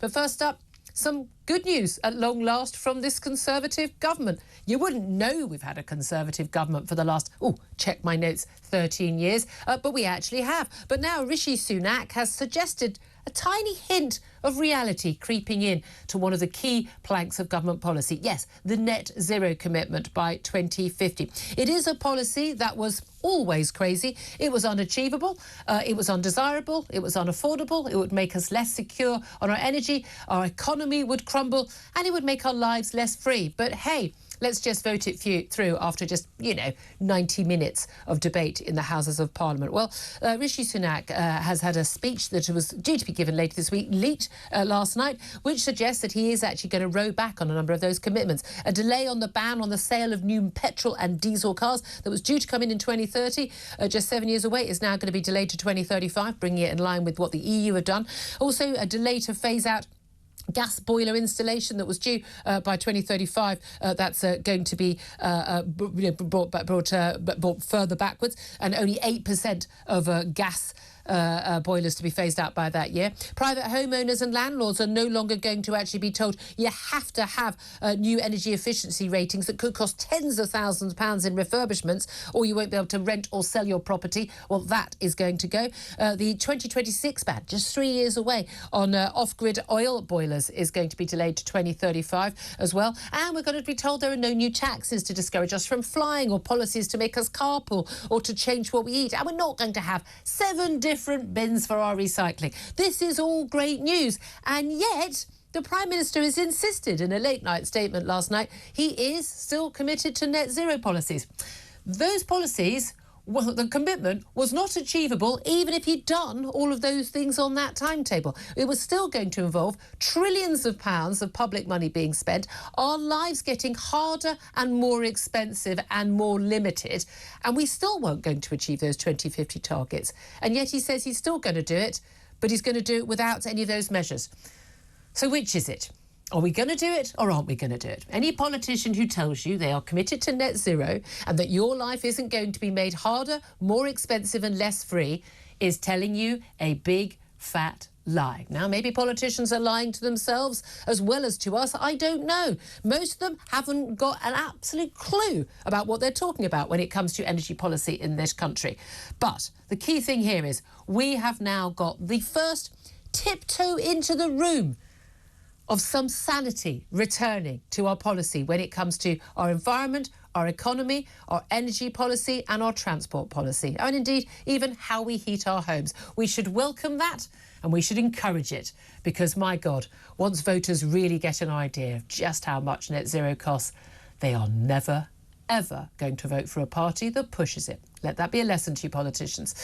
But first up, some good news at long last from this Conservative government. You wouldn't know we've had a Conservative government for the last, check my notes, 13 years, but we actually have. But now Rishi Sunak has suggested a tiny hint of reality creeping in to one of the key planks of government policy. Yes, the net zero commitment by 2050. It is a policy that was always crazy. It was unachievable, it was undesirable, it was unaffordable, it would make us less secure on our energy, our economy would crumble, and it would make our lives less free. But hey, let's just vote it through after just, 90 minutes of debate in the Houses of Parliament. Well, Rishi Sunak has had a speech that was due to be given later this week, leaked last night, which suggests that he is actually going to row back on a number of those commitments. A delay on the ban on the sale of new petrol and diesel cars that was due to come in 2030, just 7 years away, is now going to be delayed to 2035, bringing it in line with what the EU have done. Also, a delay to phase out gas boiler installation that was due by 2035. That's going to be brought further backwards, and only 8% of gas boilers to be phased out by that year. Private homeowners and landlords are no longer going to actually be told you have to have new energy efficiency ratings that could cost tens of thousands of pounds in refurbishments, or you won't be able to rent or sell your property. Well, that is going to go. The 2026 ban, just 3 years away, on off-grid oil boilers is going to be delayed to 2035 as well. And we're going to be told there are no new taxes to discourage us from flying, or policies to make us carpool, or to change what we eat. And we're not going to have 7 different bins for our recycling. This is all great news. And yet, the Prime Minister has insisted in a late-night statement last night he is still committed to net zero policies. Those policies, well, the commitment was not achievable even if he'd done all of those things on that timetable. It was still going to involve trillions of pounds of public money being spent, our lives getting harder and more expensive and more limited, and we still weren't going to achieve those 2050 targets. And yet he says he's still going to do it, but he's going to do it without any of those measures. So which is it? Are we going to do it or aren't we going to do it? Any politician who tells you they are committed to net zero and that your life isn't going to be made harder, more expensive and less free is telling you a big, fat lie. Now, maybe politicians are lying to themselves as well as to us. I don't know. Most of them haven't got an absolute clue about what they're talking about when it comes to energy policy in this country. But the key thing here is we have now got the first tiptoe into the room of some sanity returning to our policy when it comes to our environment, our economy, our energy policy and our transport policy, and indeed even how we heat our homes. We should welcome that and we should encourage it, because, my God, once voters really get an idea of just how much net zero costs, they are never, ever going to vote for a party that pushes it. Let that be a lesson to you politicians.